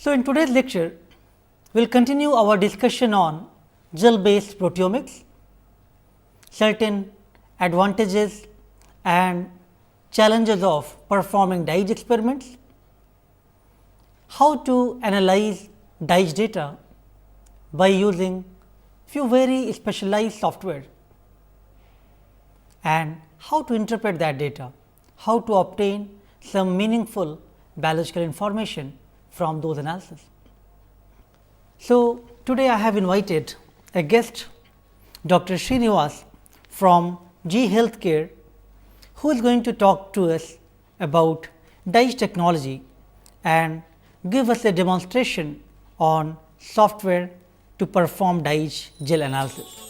So, in today's lecture, we will continue our discussion on gel based proteomics, certain advantages and challenges of performing DIGE experiments, how to analyze DIGE data by using few very specialized software, and how to interpret that data, how to obtain some meaningful biological information from those analyses. So, today I have invited a guest, Dr. Srinivas from G Healthcare, who is going to talk to us about DIGE technology and give us a demonstration on software to perform DIGE gel analysis.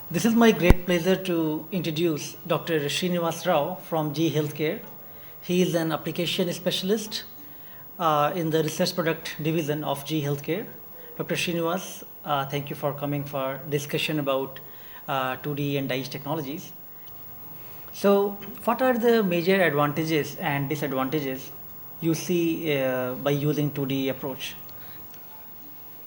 This is my great pleasure to introduce Dr. Srinivas Rao from G Healthcare. He is an application specialist in the research product division of G Healthcare. Dr. Srinivas, thank you for coming for discussion about 2D and DIGE technologies. So, what are the major advantages and disadvantages you see by using 2D approach?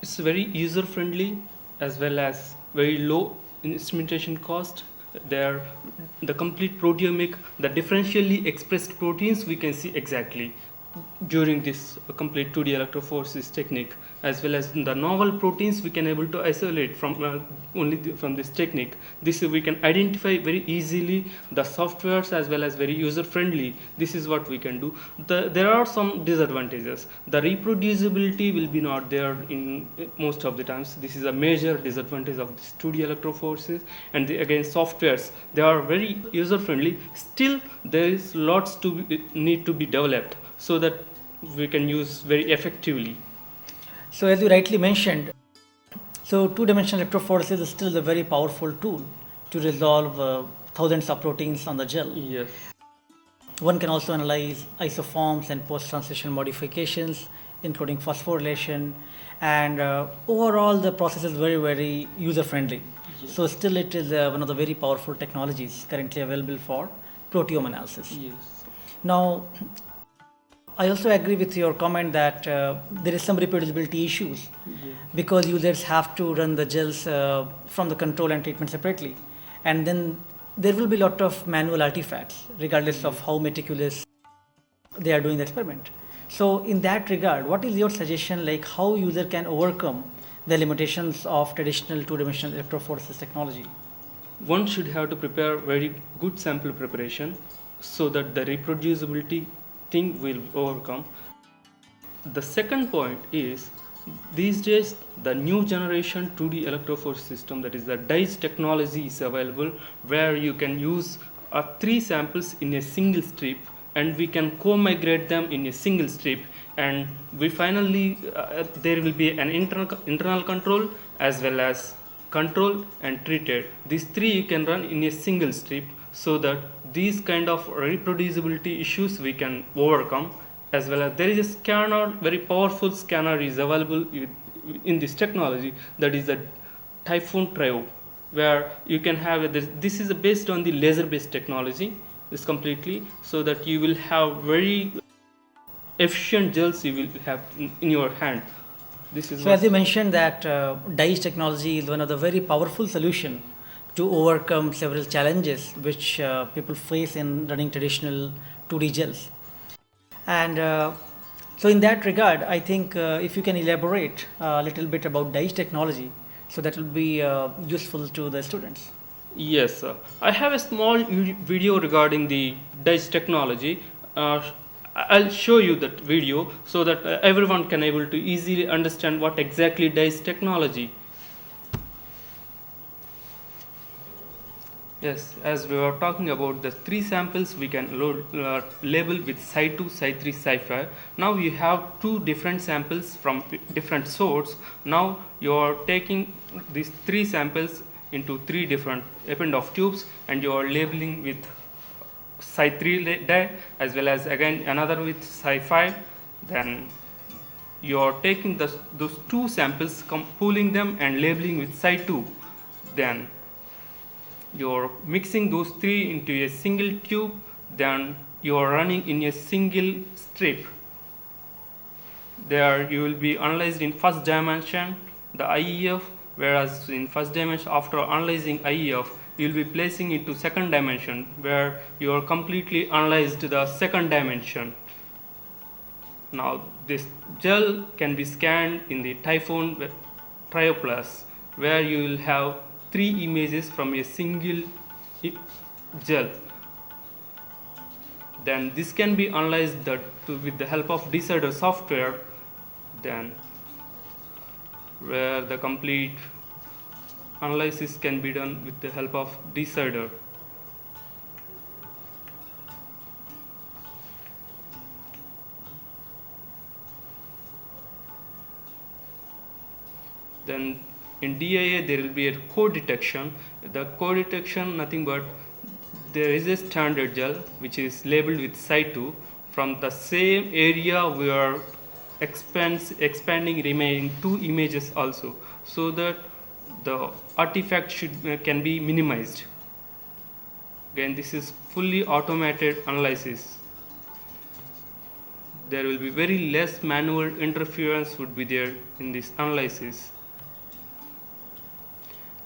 It's very user friendly as well as very low instrumentation cost. There, the complete proteomic, the differentially expressed proteins we can see exactly during this complete 2D electrophoresis technique, as well as the novel proteins we can able to isolate from from this technique. This we can identify very easily the softwares as well as very user friendly. This is what we can do. There are some disadvantages. The reproducibility will be not there in most of the times. This is a major disadvantage of this 2D electrophoresis. And again, softwares, they are very user friendly. Still, there is lots to need to be developed so that we can use very effectively. So, as you rightly mentioned, so two-dimensional electrophoresis is still a very powerful tool to resolve thousands of proteins on the gel. Yes. One can also analyze isoforms and post-translation modifications, including phosphorylation, and overall the process is very user-friendly. Yes. So, still it is one of the very powerful technologies currently available for proteome analysis. Yes. Now, I also agree with your comment that there is some reproducibility issues because users have to run the gels from the control and treatment separately, and then there will be a lot of manual artifacts regardless of how meticulous they are doing the experiment. So, in that regard, what is your suggestion, like how user can overcome the limitations of traditional two-dimensional electrophoresis technology? One should have to prepare very good sample preparation so that the reproducibility thing will overcome. The second point is, these days the new generation 2D electrophoresis system, that is the DIGE technology, is available, where you can use 3 samples in a single strip and we can co-migrate them in a single strip, and we finally there will be an internal control as well as controlled and treated. These 3 you can run in a single strip, so that these kind of reproducibility issues we can overcome. As well as there is a scanner, very powerful scanner is available in this technology, that is the Typhoon Trio, where you can have this is based on the laser based technology, this completely, so that you will have very efficient gels you will have in your hand. This is so as you mentioned that DIGE technology is one of the very powerful solution to overcome several challenges which people face in running traditional 2D gels. And so in that regard, I think if you can elaborate a little bit about DIGE technology, so that will be useful to the students. Yes, sir. I have a small video regarding the DIGE technology. I'll show you that video so that everyone can able to easily understand what exactly DIGE technology. Yes, as we were talking about the 3 samples we can label with Psi2, Psi3, Psi5. Now you have 2 different samples from different source. Now you are taking these 3 samples into 3 different Eppendorf tubes and you are labeling with Psi3 dye as well as again another with Psi5. Then you are taking those 2 samples, pooling them and labeling with Psi2. Then you're mixing those three into a single tube, then you are running in a single strip. There you will be analyzed in first dimension the IEF, whereas in first dimension after analyzing IEF you will be placing into second dimension where you are completely analyzed the second dimension. Now this gel can be scanned in the Typhoon Trioplus where you will have 3 images from a single gel. Then this can be analyzed with the help of decider software, then where the complete analysis can be done with the help of decider. Then in DIA there will be a code detection. The code detection nothing but there is a standard gel which is labeled with Site2 from the same area we are expanding remaining 2 images also, so that the artifact can be minimized. Again, this is fully automated analysis. There will be very less manual interference would be there in this analysis.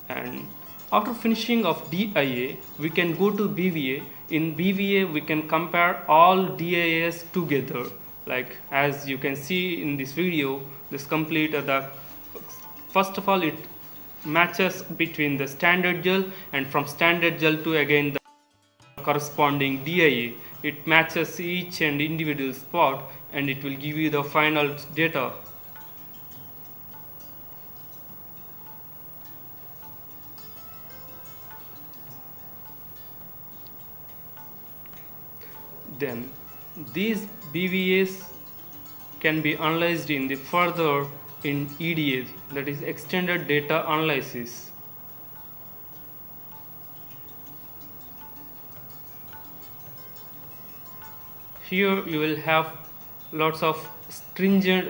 And after finishing of DIA, we can go to BVA. In BVA, we can compare all DIAs together. Like as you can see in this video, this complete first of all it matches between the standard gel, and from standard gel to again the corresponding DIA. It matches each and individual spot, and it will give you the final data. Then these BVAs can be analyzed in the further in EDA, that is extended data analysis. Here you will have lots of stringent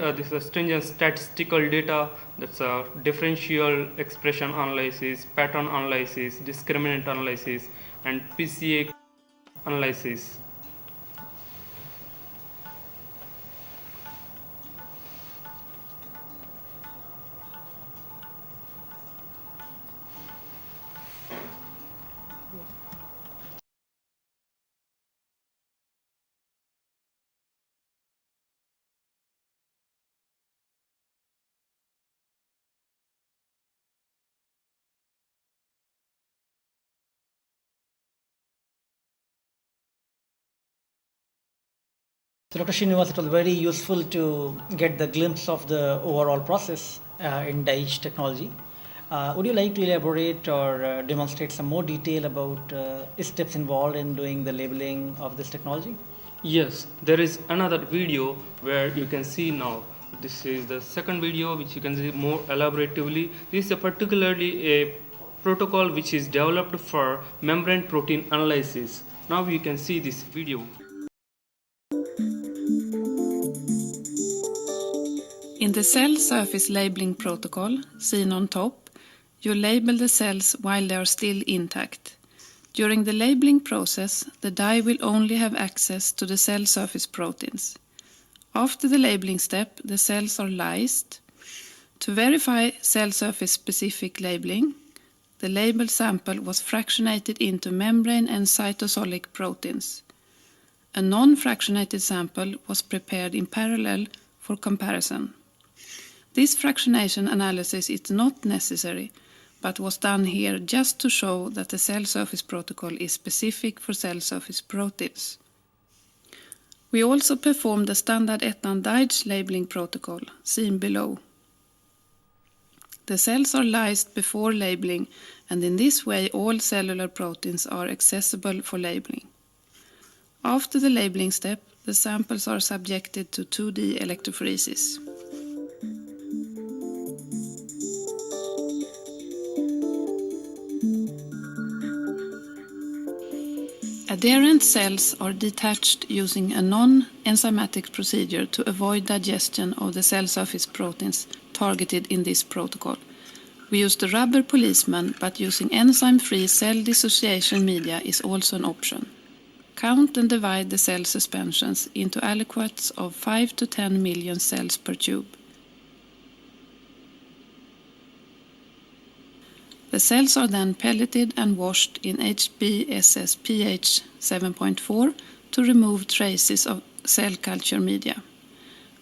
statistical data, that's a differential expression analysis, pattern analysis, discriminant analysis, and PCA analysis. So Dr. Srinivas, it was very useful to get the glimpse of the overall process in DIGE technology. Would you like to elaborate or demonstrate some more detail about steps involved in doing the labeling of this technology? Yes, there is another video where you can see now. This is the second video which you can see more elaboratively. This is particularly a protocol which is developed for membrane protein analysis. Now you can see this video. In the cell surface labeling protocol, seen on top, you label the cells while they are still intact. During the labeling process, the dye will only have access to the cell surface proteins. After the labeling step, the cells are lysed. To verify cell surface specific labeling, the labeled sample was fractionated into membrane and cytosolic proteins. A non-fractionated sample was prepared in parallel for comparison. This fractionation analysis is not necessary, but was done here just to show that the cell surface protocol is specific for cell surface proteins. We also performed the standard etan-DIGE labeling protocol, seen below. The cells are lysed before labeling, and in this way all cellular proteins are accessible for labeling. After the labeling step, the samples are subjected to 2D electrophoresis. Adherent cells are detached using a non-enzymatic procedure to avoid digestion of the cell surface proteins targeted in this protocol. We use the rubber policeman, but using enzyme-free cell dissociation media is also an option. Count and divide the cell suspensions into aliquots of 5 to 10 million cells per tube. The cells are then pelleted and washed in HBSS pH 7.4 to remove traces of cell culture media.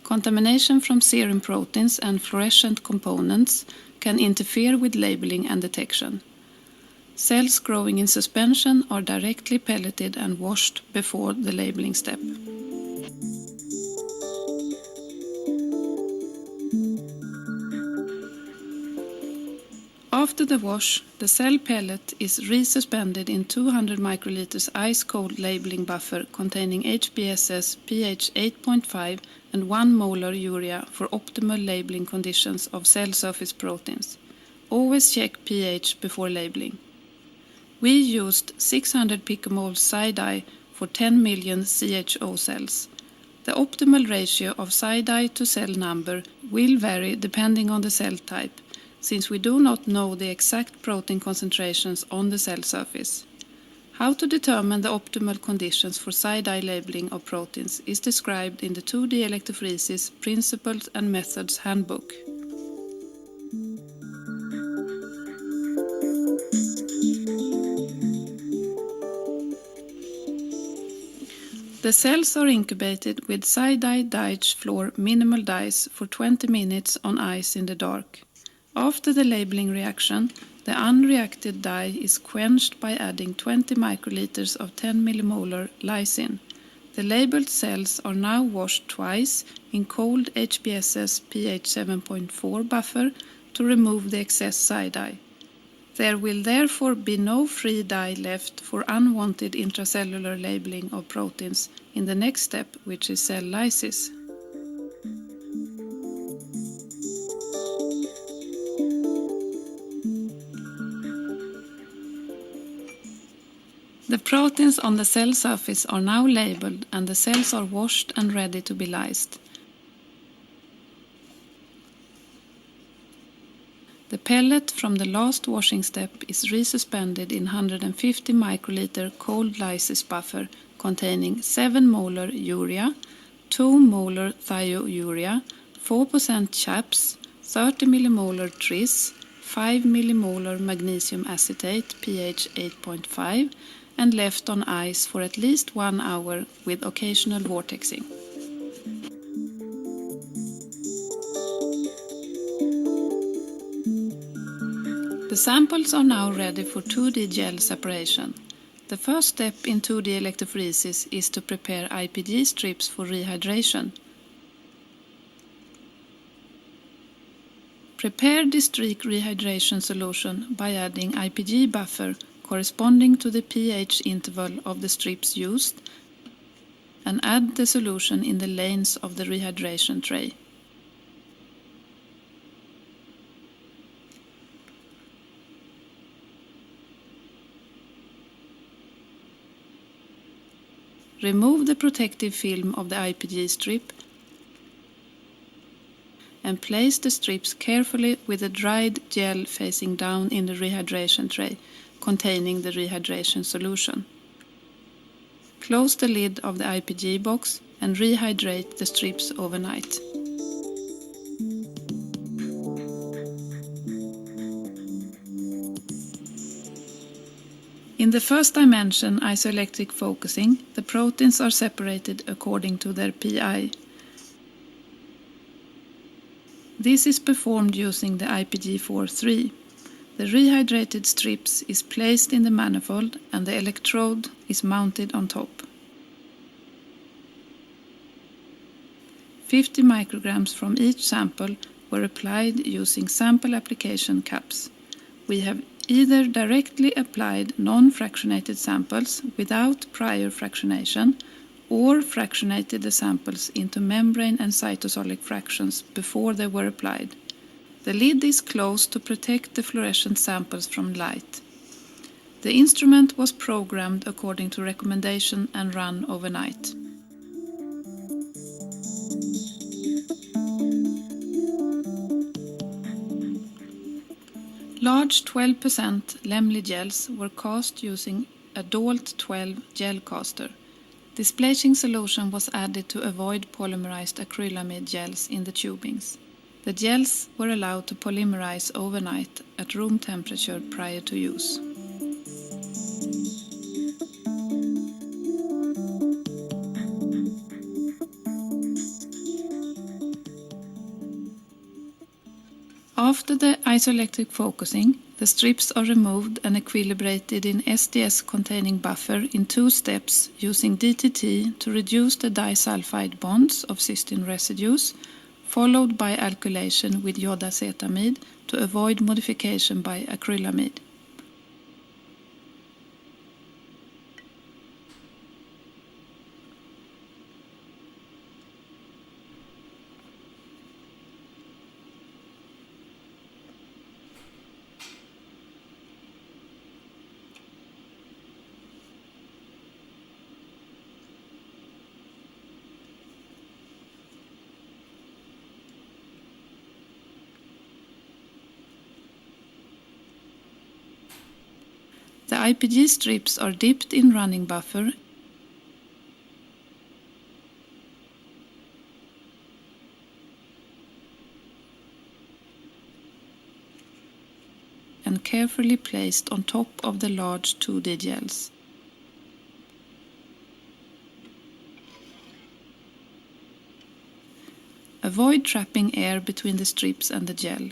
Contamination from serum proteins and fluorescent components can interfere with labeling and detection. Cells growing in suspension are directly pelleted and washed before the labeling step. After the wash, the cell pellet is resuspended in 200 microliters ice-cold labeling buffer containing HBSS pH 8.5 and 1 molar urea for optimal labeling conditions of cell surface proteins. Always check pH before labeling. We used 600 picomoles Sci-Dye for 10 million CHO cells. The optimal ratio of Sci-Dye to cell number will vary depending on the cell type, since we do not know the exact protein concentrations on the cell surface. How to determine the optimal conditions for Sci-Dye labeling of proteins is described in the 2D electrophoresis Principles and Methods Handbook. The cells are incubated with Sci-Dye-DIGE floor minimal dyes for 20 minutes on ice in the dark. After the labeling reaction, the unreacted dye is quenched by adding 20 microliters of 10 millimolar lysine. The labeled cells are now washed twice in cold HBSS pH 7.4 buffer to remove the excess Sci-Dye. There will therefore be no free dye left for unwanted intracellular labeling of proteins in the next step, which is cell lysis. The proteins on the cell surface are now labeled and the cells are washed and ready to be lysed. The pellet from the last washing step is resuspended in 150 microliter cold lysis buffer containing 7 molar urea, 2 molar thiourea, 4% chaps, 30 millimolar tris, 5 millimolar magnesium acetate pH 8.5 and left on ice for at least 1 hour with occasional vortexing. The samples are now ready for 2D gel separation. The first step in 2D electrophoresis is to prepare IPG strips for rehydration. Prepare the streak rehydration solution by adding IPG buffer corresponding to the pH interval of the strips used and add the solution in the lanes of the rehydration tray. Remove the protective film of the IPG strip and place the strips carefully with the dried gel facing down in the rehydration tray containing the rehydration solution. Close the lid of the IPG box and rehydrate the strips overnight. In the first dimension, isoelectric focusing, the proteins are separated according to their pI. This is performed using the IPG-4-3. The rehydrated strips is placed in the manifold and the electrode is mounted on top. 50 micrograms from each sample were applied using sample application cups. We have either directly applied non-fractionated samples without prior fractionation or fractionated the samples into membrane and cytosolic fractions before they were applied. The lid is closed to protect the fluorescent samples from light. The instrument was programmed according to recommendation and run overnight. Large 12% Lemley gels were cast using a DOLT 12 gel caster. Displacing solution was added to avoid polymerized acrylamide gels in the tubings. The gels were allowed to polymerize overnight at room temperature prior to use. After the isoelectric focusing, the strips are removed and equilibrated in SDS-containing buffer in 2 steps using DTT to reduce the disulfide bonds of cysteine residues, followed by alkylation with iodacetamide to avoid modification by acrylamide. The IPG strips are dipped in running buffer and carefully placed on top of the large 2D gels. Avoid trapping air between the strips and the gel.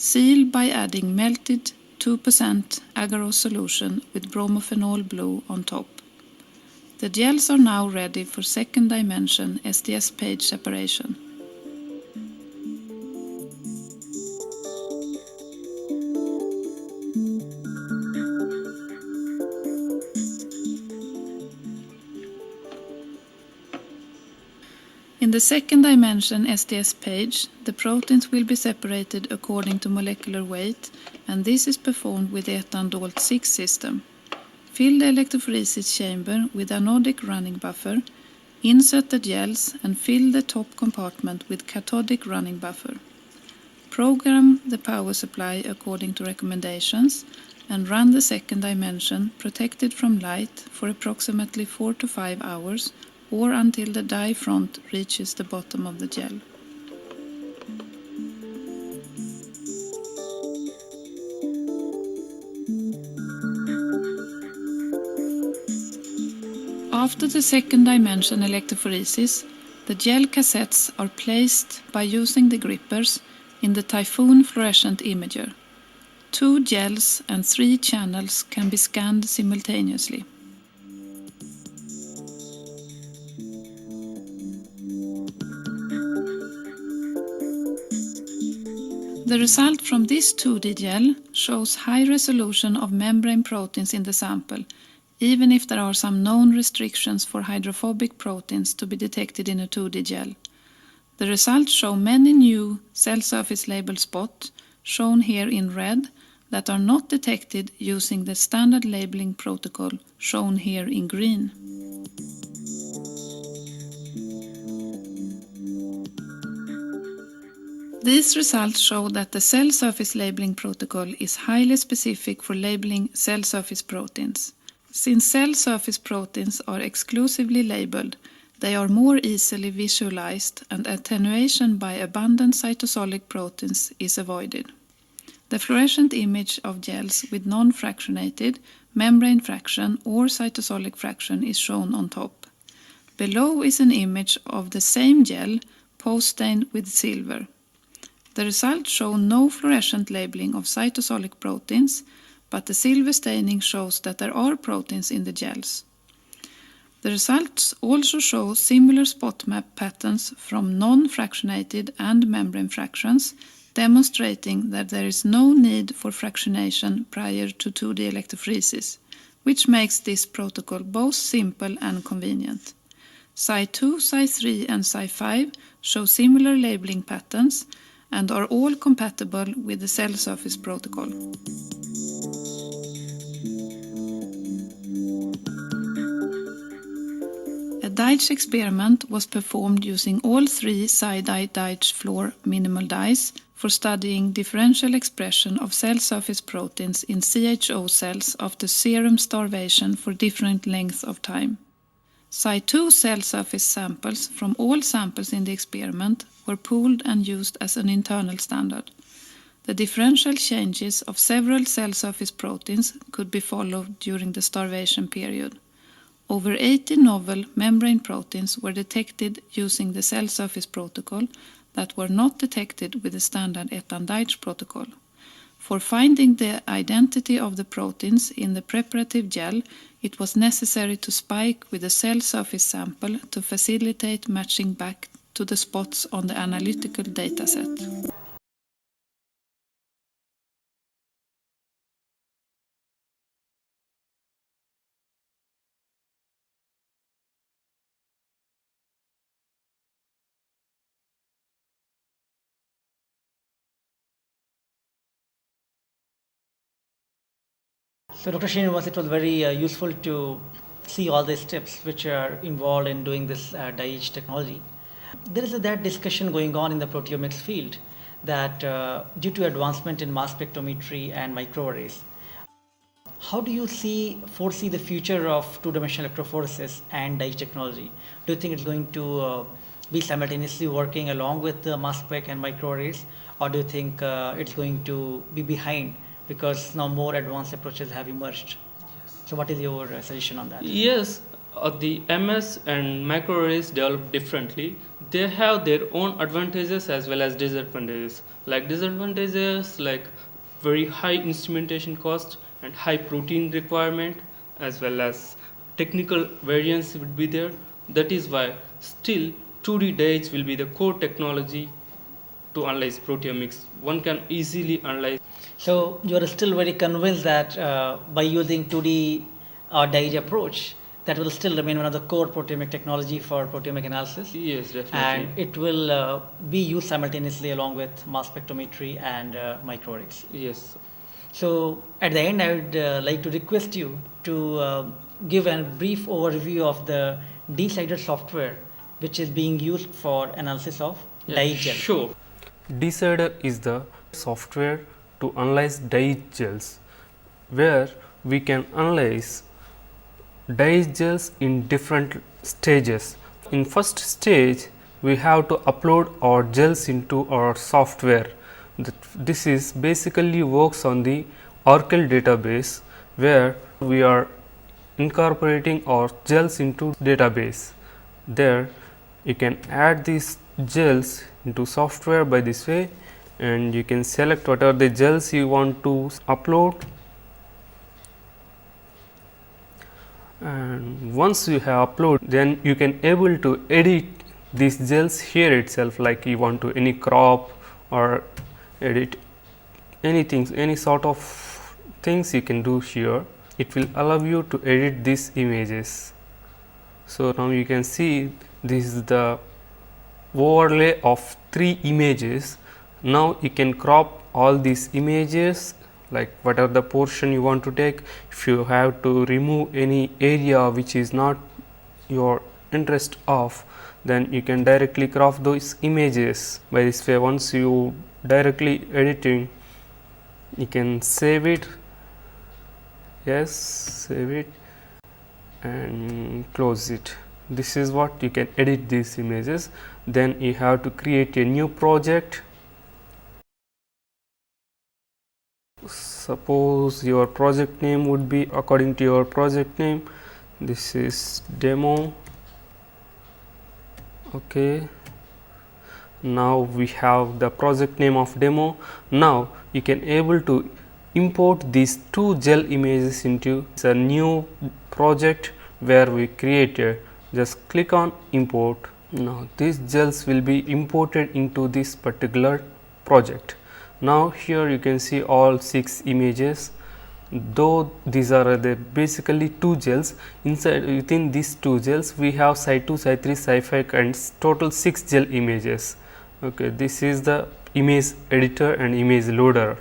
Seal by adding melted 2% agarose solution with bromophenol blue on top. The gels are now ready for second dimension SDS page separation. In the second dimension SDS page, the proteins will be separated according to molecular weight, and this is performed with the etan DOLT 6 system. Fill the electrophoresis chamber with anodic running buffer, insert the gels and fill the top compartment with cathodic running buffer. Program the power supply according to recommendations and run the second dimension protected from light for approximately 4 to 5 hours or until the dye front reaches the bottom of the gel. After the second dimension electrophoresis, the gel cassettes are placed by using the grippers in the Typhoon fluorescent imager. 2 gels and 3 channels can be scanned simultaneously. The result from this 2D gel shows high resolution of membrane proteins in the sample, even if there are some known restrictions for hydrophobic proteins to be detected in a 2D gel. The results show many new cell surface label spots, shown here in red, that are not detected using the standard labeling protocol, shown here in green. These results show that the cell surface labeling protocol is highly specific for labeling cell surface proteins. Since cell surface proteins are exclusively labeled, they are more easily visualized and attenuation by abundant cytosolic proteins is avoided. The fluorescent image of gels with non-fractionated, membrane fraction or cytosolic fraction is shown on top. Below is an image of the same gel post-stained with silver. The results show no fluorescent labeling of cytosolic proteins, but the silver staining shows that there are proteins in the gels. The results also show similar spot map patterns from non-fractionated and membrane fractions, demonstrating that there is no need for fractionation prior to 2D electrophoresis, which makes this protocol both simple and convenient. Cy2, Cy3 and Cy5 show similar labeling patterns and are all compatible with the cell surface protocol. The DIGE experiment was performed using all 3 2D-DIGE floor minimal dyes for studying differential expression of cell surface proteins in CHO cells after serum starvation for different lengths of time. Cy2 cell surface samples from all samples in the experiment were pooled and used as an internal standard. The differential changes of several cell surface proteins could be followed during the starvation period. Over 80 novel membrane proteins were detected using the cell surface protocol that were not detected with the standard etan-DIGE protocol. For finding the identity of the proteins in the preparative gel, it was necessary to spike with a cell surface sample to facilitate matching back to the spots on the analytical dataset. So, Dr. Srinivas, it was very useful to see all the steps which are involved in doing this DIGE technology. There is that discussion going on in the proteomics field that due to advancement in mass spectrometry and microarrays, how do you foresee the future of two-dimensional electrophoresis and DIGE technology? Do you think it's going to be simultaneously working along with the mass spec and microarrays, or do you think it's going to be behind because now more advanced approaches have emerged? Yes. So what is your suggestion on that? Yes, the MS and microarrays develop differently. They have their own advantages as well as disadvantages. Like disadvantages like very high instrumentation cost and high protein requirement, as well as technical variance would be there. That is why still 2D-DIGE will be the core technology to analyze proteomics. One can easily analyze. So you are still very convinced that by using 2D or DIGE approach, that will still remain one of the core proteomic technology for proteomic analysis? Yes, definitely. And it will be used simultaneously along with mass spectrometry and microarrays? Yes. So at the end, I would like to request you to give a brief overview of the Decider software which is being used for analysis of DIGE gel. Sure. Decider is the software to analyze DIGE gels, where we can analyze DIGE gels in different stages. In first stage, we have to upload our gels into our software. This is basically works on the Oracle database, where we are incorporating our gels into database. There you can add these gels into software by this way, and you can select what are the gels you want to upload, and once you have upload, then you can able to edit these gels here itself, like you want to any crop or edit anything, any sort of things you can do here. It will allow you to edit these images. So now you can see this is the overlay of 3 images. Now you can crop all these images, like what are the portion you want to take. If you have to remove any area which is not your interest of, then you can directly crop those images by this way. Once you directly editing, you can save it. Yes, save it and close it. This is what you can edit these images. Then you have to create a new project. Suppose your project name would be according to your project name. This is demo. Okay, now we have the project name of demo. Now you can able to import these 2 gel images into a new project where we created. Just click on import. Now these gels will be imported into this particular project. Now here you can see all 6 images. Though these are the basically 2 gels, inside within these 2 gels we have Cy2, Cy3, Cy5 and total 6 gel images. Okay, this is the image editor and image loader.